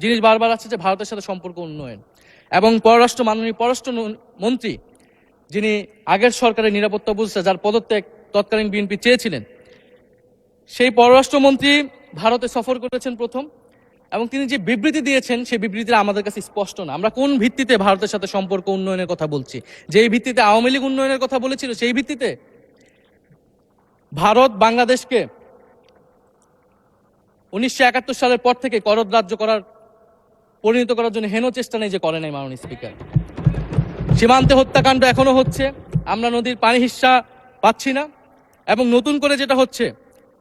জিনিস বারবার আছে যে ভারতের সাথে সম্পর্ক উন্নয়ন, এবং মাননীয় পররাষ্ট্র মন্ত্রী যিনি আগের সরকারের নিরাপত্তা উপদেষ্টা, যার পদত্যাগ তৎকালীন বিএনপি চেয়েছিলেন, সেই পররাষ্ট্রমন্ত্রী ভারতে সফর করেছেন প্রথম, এবং তিনি যে বিবৃতি দিয়েছেন সেই বিবৃতিটা আমাদের কাছে স্পষ্ট না। আমরা কোন ভিত্তিতে ভারতের সাথে সম্পর্ক উন্নয়নের কথা বলছি? যেই ভিত্তিতে আওয়ামী লীগ উন্নয়নের কথা বলেছিল, সেই ভিত্তিতে? ভারত বাংলাদেশকে 1971 সালের পর থেকে করদ রাজ্য পরিণত করার জন্য হেন চেষ্টা নেই যে করে নাই মাননীয় স্পিকার। সীমান্তে হত্যাকাণ্ড এখনো হচ্ছে, আমরা নদীর পানি হিস্সা পাচ্ছি না, এবং নতুন করে যেটা হচ্ছে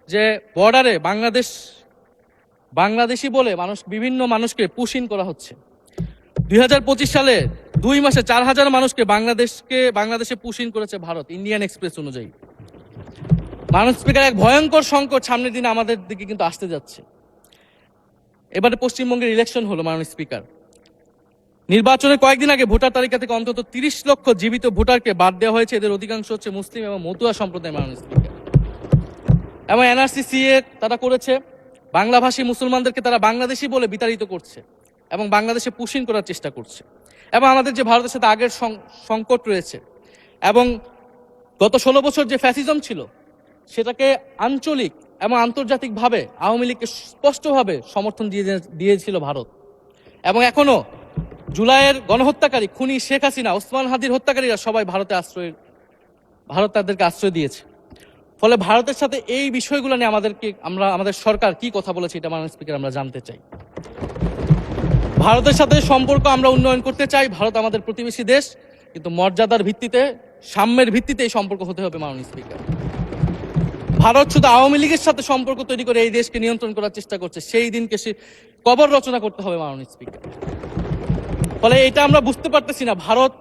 যে বর্ডারে বাংলাদেশি বলে বিভিন্ন মানুষকে পুশ ইন করা হচ্ছে। 2025 সালে 2 মাসে 4000 মানুষকে বাংলাদেশে পুশ ইন করেছে ভারত, ইন্ডিয়ান এক্সপ্রেস অনুযায়ী। মাননীয় স্পিকার, এক ভয়ঙ্কর সংকট সামনের দিনে আমাদের দিকে কিন্তু আসতে যাচ্ছে। এবারে পশ্চিমবঙ্গের ইলেকশন হলো মাননীয় স্পিকার, নির্বাচনের কয়েকদিন আগে ভোটার তালিকা থেকে অন্তত 30 লক্ষ জীবিত ভোটারকে বাদ দেওয়া হয়েছে। এদের অধিকাংশ হচ্ছে মুসলিম এবং মতুয়া সম্প্রদায় মাননীয় স্পিকার। এবং এনআরসি সিএ তারা করেছে, বাংলাভাষী মুসলমানদেরকে তারা বাংলাদেশি বলে বিতাড়িত করছে এবং বাংলাদেশে পুশ ইন করার চেষ্টা করছে। এবং আমাদের যে ভারতের সাথে আগের সংকট রয়েছে, এবং গত 16 বছর যে ফ্যাসিজম ছিল, সেটাকে আঞ্চলিক এবং আন্তর্জাতিকভাবে আওয়ামী লীগকে স্পষ্টভাবে সমর্থন দিয়েছিল ভারত। এবং এখনো জুলাইয়ের গণহত্যাকারী খুনি শেখ হাসিনা, ওসমান হাদির হত্যাকারীরা সবাই ভারত তাদেরকে আশ্রয় দিয়েছে। ফলে ভারতের সাথে এই বিষয়গুলো নিয়ে আমাদের সরকার কি কথা বলেছে, এটা মাননীয় স্পিকার আমরা জানতে চাই। ভারতের সাথে সম্পর্ক আমরা উন্নয়ন করতে চাই, ভারত আমাদের প্রতিবেশী দেশ, কিন্তু মর্যাদার ভিত্তিতে, সাম্যের ভিত্তিতে এই সম্পর্ক হতে হবে মাননীয় স্পিকার। ভারত শুধু আওয়ামী লীগের সাথে সম্পর্ক তৈরি করে এই দেশকে নিয়ন্ত্রণ করার চেষ্টা করছে, সেই দিনকে সে কবর রচনা করতে হবে মাননীয় স্পিকার। ফলে এটা আমরা বুঝতে পারতেছি না ভারত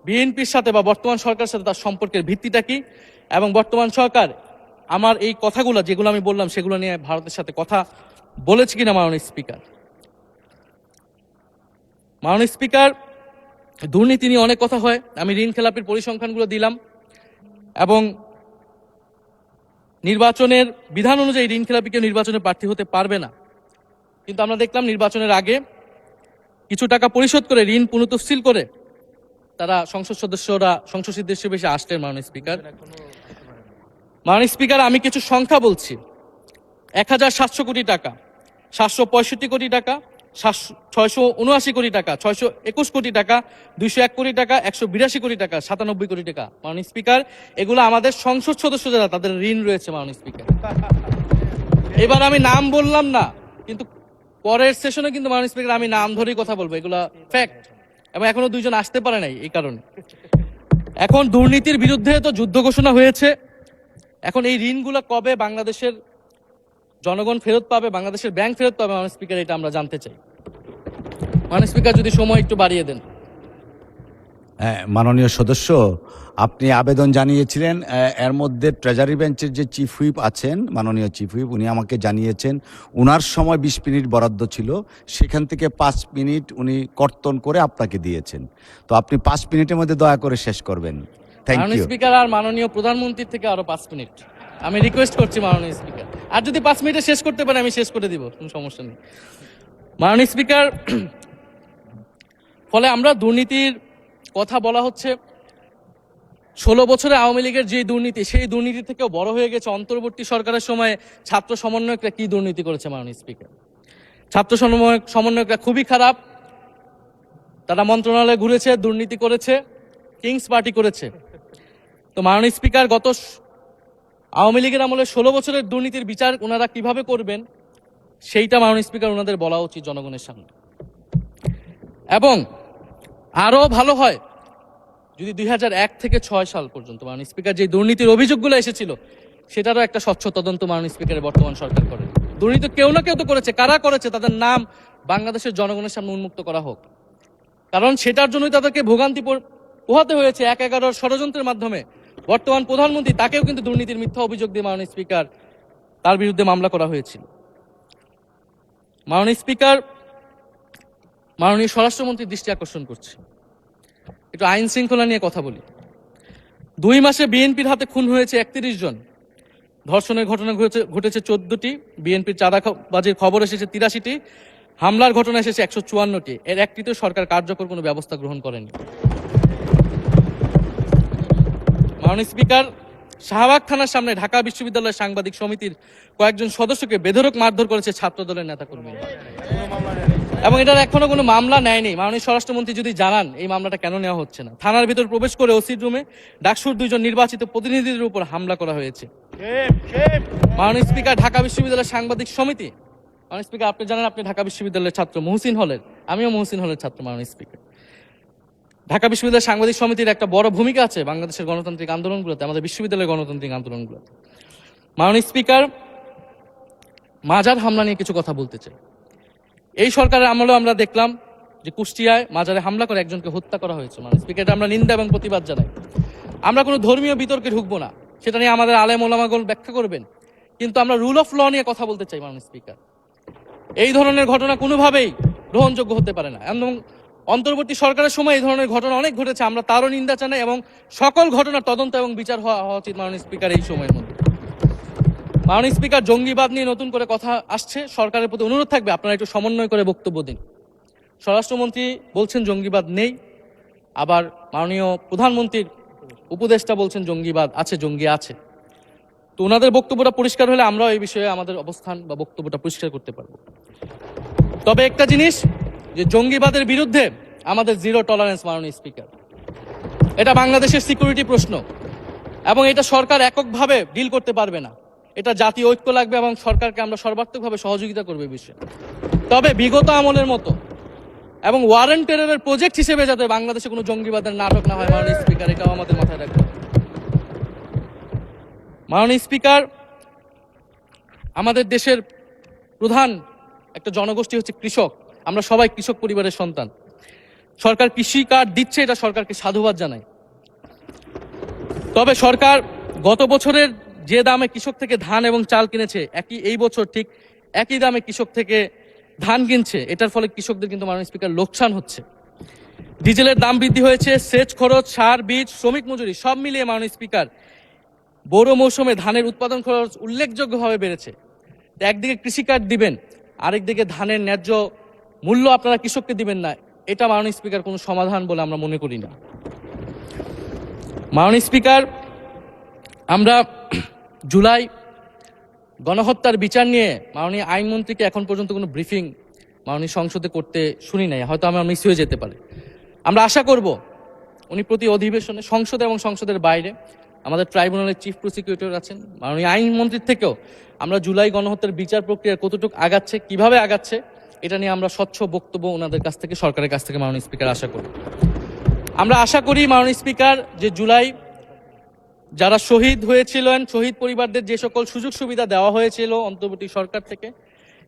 বিএনপির সাথে বা বর্তমান সরকারের সাথে তার সম্পর্কের ভিত্তিটা কি, এবং বর্তমান সরকার আমার এই কথাগুলো যেগুলো আমি বললাম সেগুলো নিয়ে ভারতের সাথে কথা বলেছে কিনা মাননীয় স্পিকার। মাননীয় স্পিকার, দুর্নীতি নিয়ে অনেক কথা হয়, আমি ঋণ খেলাপির পরিসংখ্যানগুলো দিলাম, এবং নির্বাচনের বিধান অনুযায়ী ঋণ খেলাপিকে নির্বাচনে প্রার্থী হতে পারবে না, কিন্তু আমরা দেখলাম নির্বাচনের আগে কিছু টাকা পরিশোধ করে ঋণ পুনঃতফসিল করে তারা সংসদ সদস্য বেশি আসলেন মাননীয় স্পিকার। মাননীয় স্পিকার, আমি কিছু সংখ্যা বলছি। 1700 কোটি টাকা, 765 কোটি টাকা, 679 কোটি টাকা, 621 কোটি টাকা, 201 কোটি টাকা, 182 কোটি টাকা, 97 কোটি টাকা। মাননীয় স্পিকার, এগুলো আমাদের সংসদ সদস্য যারা তাদের ঋণ রয়েছে মাননীয় স্পিকার। এবার আমি নাম বললাম না, কিন্তু পরের সেশনে কিন্তু মাননীয় স্পিকার আমি নাম ধরেই কথা বলবো, এগুলা ফ্যাক্ট, এবং এখনো 2 জন আসতে পারে নাই এই কারণে। এখন দুর্নীতির বিরুদ্ধে তো যুদ্ধ ঘোষণা হয়েছে, এখন এই ঋণগুলো কবে বাংলাদেশের জনগণ ফেরত পাবে, বাংলাদেশের ব্যাংক ফেরত পাবে মাননীয় স্পিকার, এটা আমরা জানতে চাই। মাননীয় স্পিকার যদি সময় একটু বাড়িয়ে দেন। হ্যাঁ, মাননীয় সদস্য, আপনি আবেদন জানিয়েছিলেন, এর মধ্যে ট্রেজারি বেঞ্চের যে চিফ হুইপ আছেন, মাননীয় চিফ হুইপ, উনি আমাকে জানিয়েছেন উনার সময় 20 মিনিট বরাদ্দ ছিল, সেখান থেকে 5 মিনিট উনি কর্তন করে আপনাকে দিয়েছেন। তো আপনি 5 মিনিটের মধ্যে দয়া করে শেষ করবেন। থ্যাংক মাননীয় ইউ। স্পিকার, আর মাননীয় প্রধানমন্ত্রীর থেকে আরো 5 মিনিট আমি রিকোয়েস্ট করছি মাননীয় স্পিকার, আর যদি 5 মিনিটে শেষ করতে পারে আমি শেষ করে দিব, কোনো সমস্যা নেই। মাননীয় স্পিকার, ফলে আমরা দুর্নীতির কথা বলা হচ্ছে, 16 বছরে আওয়ামী লীগের যে দুর্নীতি, সেই দুর্নীতি থেকেও বড় হয়ে গেছে অন্তর্বর্তী সরকারের সময় ছাত্র সমন্বয়করা কি দুর্নীতি করেছে মাননীয় স্পিকার। ছাত্র সমন্বয়করা খুবই খারাপ, তারা মন্ত্রণালয়ে ঘুরেছে, দুর্নীতি করেছে, কিংস পার্টি করেছে। তো মাননীয় স্পিকার, গত আওয়ামী লীগের আমলে 16 বছরের দুর্নীতির বিচার ওনারা কিভাবে করবেন সেইটা মাননীয় স্পিকার ওনাদের বলা উচিত জনগণের সামনে। এবং আরো ভালো হয় যদি 2001 থেকে 6 সাল পর্যন্ত মাননীয় স্পিকার যে দুর্নীতির অভিযোগগুলো এসেছিল সেটারও একটা স্বচ্ছ তদন্ত মাননীয় স্পিকারের বর্তমান সরকার করে। দুর্নীতি কেউ না কেউ তো করেছে, কারা করেছে তাদের নাম বাংলাদেশের জনগণের সামনে উন্মুক্ত করা হোক, কারণ সেটার জন্যই তাদেরকে ভোগান্তি পোহাতে হয়েছে 1/11 ষড়যন্ত্রের মাধ্যমে। বর্তমান প্রধানমন্ত্রী, তাকেও কিন্তু দুর্নীতির মিথ্যা অভিযোগ দিয়ে মাননীয় স্পিকার তার বিরুদ্ধে মামলা করা হয়েছিল। মাননীয় স্পিকার, মাননীয় স্বরাষ্ট্রমন্ত্রীর দৃষ্টি আকর্ষণ করছে, একটু আইন শৃঙ্খলা নিয়ে কথা বলি। 2 মাসে বিএনপির হাতে খুন হয়েছে 31 জন, ধর্ষণের ঘটনা ঘটেছে 14টি, বিএনপির চাঁদাবাজির খবর এসেছে 83টি, হামলার ঘটনা এসেছে 154টি। এর একটিতেও সরকার কার্যকর কোনো ব্যবস্থা গ্রহণ করেনি। মাননীয় স্পিকার, শাহবাগ থানার সামনে ঢাকা বিশ্ববিদ্যালয়ের সাংবাদিক সমিতির কয়েকজন সদস্যকে বেধড়ক মারধর করেছে ছাত্রদলের নেতাকর্মীরা, এবং এটার এখনো কোনো মামলা নেয়নি। মাননীয় স্বরাষ্ট্রমন্ত্রী যদি জানান এই মামলাটা কেন নেওয়া হচ্ছে না। থানার ভিতর প্রবেশ করে ওসির রুমে ডাকসুর 2 জন নির্বাচিত প্রতিনিধিদের উপর হামলা করা হয়েছে। মাননীয় স্পিকার, ঢাকা বিশ্ববিদ্যালয়ের সাংবাদিক সমিতি, মাননীয় স্পিকার আপনি জানেন আপনি ঢাকা বিশ্ববিদ্যালয়ের ছাত্র, মহসিন হলের, আমিও মহসিন হলের ছাত্র। মাননীয় স্পিকার, ঢাকা বিশ্ববিদ্যালয়ের সাংবাদিক সমিতির একটা বড় ভূমিকা আছে বাংলাদেশের গণতান্ত্রিক আন্দোলনগুলোতে, আমাদের বিশ্ববিদ্যালয়ের গণতান্ত্রিক আন্দোলনগুলোতে। মাননীয় স্পিকার, মাজার হামলা নিয়ে কিছু কথা বলতে চাই। এই সরকারের আমলেও আমরা দেখলাম যে কুষ্টিয়ায় মাজারে হামলা করে একজনকে হত্যা করা হয়েছে। মাননীয় স্পিকার, আমরা নিন্দা এবং প্রতিবাদ জানাই। আমরা কোনো ধর্মীয় বিতর্কে ঢুকবো না, সেটা নিয়ে আমাদের আলেম ওলামাগণ ব্যাখ্যা করবেন, কিন্তু আমরা রুল অফ ল নিয়ে কথা বলতে চাই। মাননীয় স্পিকার, এই ধরনের ঘটনা কোনোভাবেই গ্রহণযোগ্য হতে পারে না, এবং অন্তর্বর্তী সরকারের সময় এই ধরনের ঘটনা অনেক ঘটেছে, আমরা তারও নিন্দা জানাই, এবং সকল ঘটনার তদন্ত এবং বিচার হওয়া উচিত মাননীয় স্পিকার এই সময়ের মধ্যে। মাননীয় স্পিকার, জঙ্গিবাদ নিয়ে নতুন করে কথা আসছে, সরকারের প্রতি অনুরোধ থাকবে আপনারা একটু সমন্বয় করে বক্তব্য দিন। স্বরাষ্ট্রমন্ত্রী বলছেন জঙ্গিবাদ নেই, আবার মাননীয় প্রধানমন্ত্রীর উপদেষ্টা বলছেন জঙ্গিবাদ আছে, জঙ্গি আছে। তো ওনাদের বক্তব্যটা পরিষ্কার হলে আমরাও এই বিষয়ে আমাদের অবস্থান বা বক্তব্যটা পরিষ্কার করতে পারবো। তবে একটা জিনিস, যে জঙ্গিবাদের বিরুদ্ধে আমাদের জিরো টলারেন্স মাননীয় স্পিকার, এটা বাংলাদেশের সিকিউরিটি প্রশ্ন, এবং এটা সরকার এককভাবে ডিল করতে পারবে না, এটা জাতীয় ঐক্য লাগবে, এবং সরকারকে আমরা সর্বাত্মকভাবে সহযোগিতা করবো এই বিষয়ে। তবে বিগত আমলের মতো এবং ওয়ারেন্ট টেররের প্রজেক্ট হিসেবে যাতে বাংলাদেশে কোনো জঙ্গিবাদের নাটক না হয় মাননীয় স্পিকার, এটাও আমাদের মাথায় রাখবে। মাননীয় স্পিকার, আমাদের দেশের প্রধান একটা জনগোষ্ঠী হচ্ছে কৃষক, আমরা সবাই কৃষক পরিবারের সন্তান। সরকার কৃষি কার্ড দিচ্ছে, এটা সরকারকে সাধুবাদ জানাই। তবে সরকার গত বছরের যে দামে কৃষক থেকে ধান এবং চাল কিনেছে, এই বছর ঠিক একই দামে কৃষক থেকে ধান কিনছে, এটার ফলে কৃষকদের কিন্তু মাননীয় স্পিকার লোকসান হচ্ছে। ডিজেলের দাম বৃদ্ধি হয়েছে, সেচ খরচ, সার, বীজ, শ্রমিক মজুরি সব মিলিয়ে মাননীয় স্পিকার বোরো মৌসুমে ধানের উৎপাদন খরচ উল্লেখযোগ্যভাবে বেড়েছে। একদিকে কৃষি কার্ড দিবেন, আরেকদিকে ধানের ন্যায্য মূল্য আপনারা কৃষককে দিবেন না, এটা মাননীয় স্পিকার কোনো সমাধান বলে আমরা মনে করি না। মাননীয় স্পিকার, আমরা জুলাই গণহত্যার বিচার নিয়ে মাননীয় আইনমন্ত্রীকে এখন পর্যন্ত কোনো ব্রিফিং মাননীয় সংসদে করতে শুনি নাই, হয়তো আমার মিস হয়ে যেতে পারে। আমরা আশা করব উনি প্রতি অধিবেশনে সংসদে এবং সংসদের বাইরে আমাদের ট্রাইব্যুনালের চিফ প্রসিকিউটর আছেন, মাননীয় আইনমন্ত্রীর থেকেও আমরা জুলাই গণহত্যার বিচার প্রক্রিয়া কতটুকু আগাচ্ছে, কিভাবে আগাচ্ছে, এটা নিয়ে আমরা স্বচ্ছ বক্তব্য ওনাদের কাছ থেকে, সরকারের কাছ থেকে মাননীয় স্পিকার আশা করি। আমরা আশা করি মাননীয় স্পিকার যে জুলাই যারা শহীদ হয়েছিলেন, শহীদ পরিবারদের যে সকল সুযোগ সুবিধা দেওয়া হয়েছিল অন্তর্বর্তী সরকার থেকে,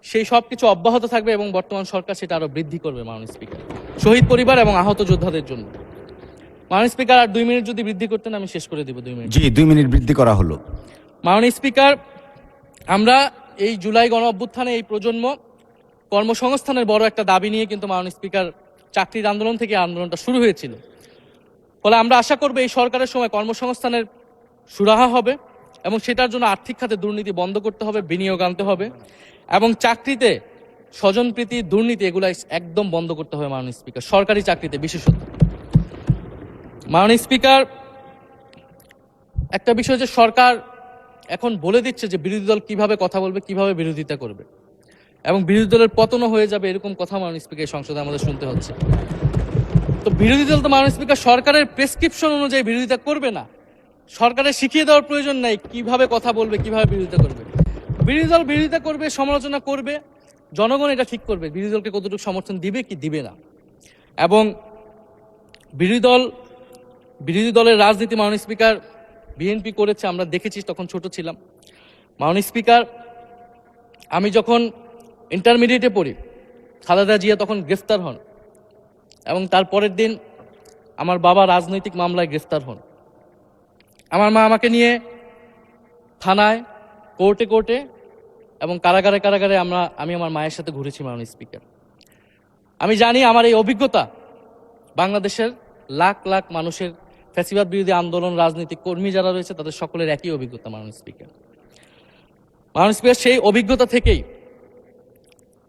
সেই সব কিছু অব্যাহত থাকবে এবং বর্তমান সরকার সেটা আরো বৃদ্ধি করবে মাননীয় স্পিকার, শহীদ পরিবার এবং আহত যোদ্ধাদের জন্য। মাননীয় স্পিকার, আর 2 মিনিট যদি বৃদ্ধি করতেন আমি শেষ করে দিব। 2 মিনিট। জি, 2 মিনিট বৃদ্ধি করা হলো। মাননীয় স্পিকার, আমরা এই জুলাই গণ অভ্যুত্থানে এই প্রজন্ম কর্মসংস্থানের বড় একটা দাবি নিয়ে কিন্তু মাননীয় স্পিকার চাকরির আন্দোলন থেকে আন্দোলনটা শুরু হয়েছিল। ফলে আমরা আশা করব এই সরকারের সময় কর্মসংস্থানের সুরাহা হবে এবং সেটার জন্য আর্থিক খাতে দুর্নীতি বন্ধ করতে হবে, বিনিয়োগ আনতে হবে এবং চাকরিতে স্বজনপ্রীতি, দুর্নীতি এগুলা একদম বন্ধ করতে হবে মাননীয় স্পিকার, সরকারি চাকরিতে বিশেষত। মাননীয় স্পিকার, একটা বিষয় যে সরকার এখন বলে দিচ্ছে যে বিরোধী দল কিভাবে কথা বলবে, কিভাবে বিরোধিতা করবে এবং বিরোধী দলের পতনও হয়ে যাবে, এরকম কথা মাননীয় স্পিকার সংসদে আমাদের শুনতে হচ্ছে। তো বিরোধী দল তো মাননীয় স্পিকার সরকারের প্রেসক্রিপশন অনুযায়ী বিরোধিতা করবে না, সরকারের শিখিয়ে দেওয়ার প্রয়োজন নাই কিভাবে কথা বলবে, কিভাবে বিরোধিতা করবে। বিরোধী দল বিরোধিতা করবে, সমালোচনা করবে, জনগণ এটা ঠিক করবে বিরোধী দলকে কতটুকু সমর্থন দিবে কি দিবে না। এবং বিরোধী দলের রাজনীতি মাননীয় স্পিকার বিএনপি করেছে, আমরা দেখেছি, তখন ছোট ছিলাম। মাননীয় স্পিকার, আমি যখন ইন্টারমিডিয়েটে পড়ি, খালেদা জিয়া তখন গ্রেফতার হন এবং তার পরের দিন আমার বাবা রাজনৈতিক মামলায় গ্রেফতার হন। আমার মা আমাকে নিয়ে থানায়, কোর্টে এবং কারাগারে আমি আমার মায়ের সাথে ঘুরেছি মাননীয় স্পিকার। আমি জানি আমার এই অভিজ্ঞতা বাংলাদেশের লাখ লাখ মানুষের, ফ্যাসিবাদ বিরোধী আন্দোলন, রাজনৈতিক কর্মী যারা রয়েছে তাদের সকলের একই অভিজ্ঞতা মাননীয় স্পিকার। মাননীয় স্পিকার, সেই অভিজ্ঞতা থেকেই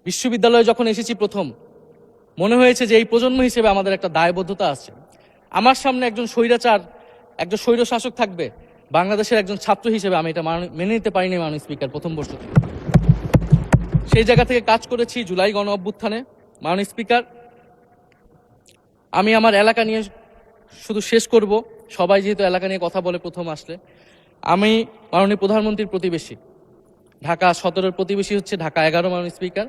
বিশ্ববিদ্যালয়ে যখন এসেছি প্রথম, মনে হয়েছে যে এই প্রজন্ম হিসেবে আমাদের একটা দায়বদ্ধতা আছে। আমার সামনে একজন স্বৈরাচার, একজন স্বৈর শাসক থাকবে, বাংলাদেশের একজন ছাত্র হিসেবে আমি এটা মেনে নিতে পারিনি মাননীয় স্পিকার প্রথম বর্ষ থেকে। সেই জায়গা থেকে কাজ করেছি জুলাই গণ অভ্যুত্থানে। মাননীয় স্পিকার, আমি আমার এলাকা নিয়ে শুধু শেষ করব, সবাই যেহেতু এলাকা নিয়ে কথা বলে প্রথম আসলে, আমি মাননীয় প্রধানমন্ত্রীর প্রতিবেশী, ঢাকা 17-এর প্রতিবেশী হচ্ছে ঢাকা 11 মাননীয় স্পিকার।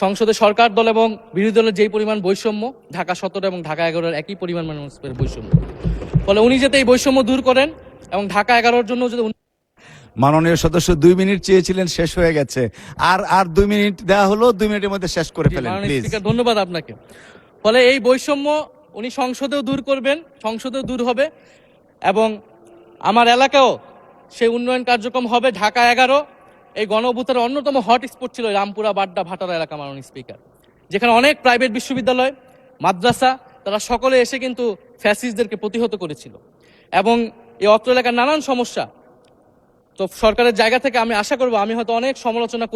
সংসদে সরকার দল এবং বিরোধী দলের যেই পরিমাণ বৈষম্য, ঢাকা 17 এবং ঢাকা 11-এর একই পরিমাণ মাননীয় স্পিকার বৈষম্য। ফলে উনি যাতে এই বৈষম্য দূর করেন এবং ঢাকা 11-এর জন্য যদি মাননীয় সদস্য 2 মিনিট চেয়েছিলেন, শেষ হয়ে গেছে। আর 2 মিনিট দেওয়া হলো, 2 মিনিটের মধ্যে শেষ করে ফেলেন প্লিজ। স্পিকার, ধন্যবাদ আপনাকে। ফলে এই বৈষম্য উনি সংসদেও দূর করবেন, সংসদেও দূর হবে এবং আমার এলাকাও সেই উন্নয়ন কার্যক্রম হবে। ঢাকা 11 এই গণ অভ্যুত্থানের অন্যতম হট স্পট ছিল রামপুরা, বাড্ডা, ভাটারা এলাকা মাননীয় স্পিকার, যেখানে অনেক প্রাইভেট বিশ্ববিদ্যালয়, মাদ্রাসা, তারা সকলে এসে কিন্তু ফ্যাসিস্টদেরকে প্রতিহত করেছিল এবং এই অত্র এলাকার নানান সমস্যা। তো সরকারের জায়গা থেকে আমি আশা করব, আমি হয়তো অনেক সমালোচনা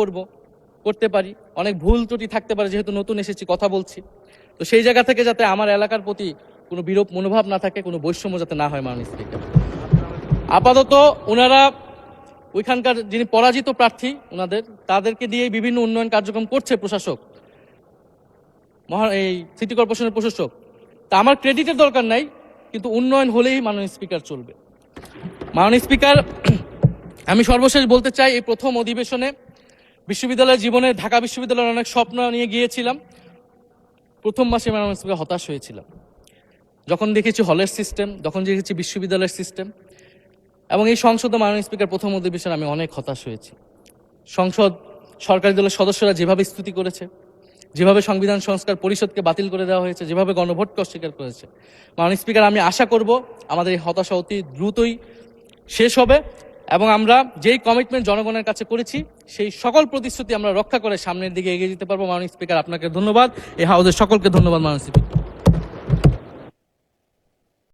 করতে পারি, অনেক ভুল ত্রুটি থাকতে পারে, যেহেতু নতুন এসেছি, কথা বলছি। তো সেই জায়গা থেকে যাতে আমার এলাকার প্রতি কোনো বিরূপ মনোভাব না থাকে, কোনো বৈষম্য যাতে না হয় মাননীয় স্পিকার। আপাতত ওনারা ওইখানকার যিনি পরাজিত প্রার্থী, তাদেরকে দিয়ে বিভিন্ন উন্নয়ন কার্যক্রম করছে প্রশাসক, এই সিটি কর্পোরেশনের প্রশাসক। তা আমার ক্রেডিটের দরকার নাই, কিন্তু উন্নয়ন হলেই মাননীয় স্পিকার চলবে। মাননীয় স্পিকার, আমি সর্বশেষ বলতে চাই, এই প্রথম অধিবেশনে বিশ্ববিদ্যালয় জীবনে ঢাকা বিশ্ববিদ্যালয়ের অনেক স্বপ্ন নিয়ে গিয়েছিলাম। প্রথম মাসে মাননীয় স্পিকার হতাশ হয়েছিলাম, যখন দেখেছি হলের সিস্টেম, যখন দেখেছি বিশ্ববিদ্যালয়ের সিস্টেম। এবং এই সংসদে মাননীয় স্পিকার প্রথম অধিবেশনে আমি অনেক হতাশ হয়েছি। সরকারি দলের সদস্যরা যেভাবে স্তুতি করেছে, যেভাবে সংবিধান সংস্কার পরিষদকে বাতিল করে দেওয়া হয়েছে, যেভাবে গণভোটকে অস্বীকার করেছে, মাননীয় স্পিকার, আমি আশা করব আমাদের এই হতাশা অতি দ্রুতই শেষ হবে এবং আমরা যেই কমিটমেন্ট জনগণের কাছে করেছি সেই সকল প্রতিশ্রুতি আমরা রক্ষা করে সামনের দিকে এগিয়ে যেতে পারবো। মাননীয় স্পিকার, আপনাকে ধন্যবাদ, এই হাউসের সকলকে ধন্যবাদ মাননীয় স্পিকার।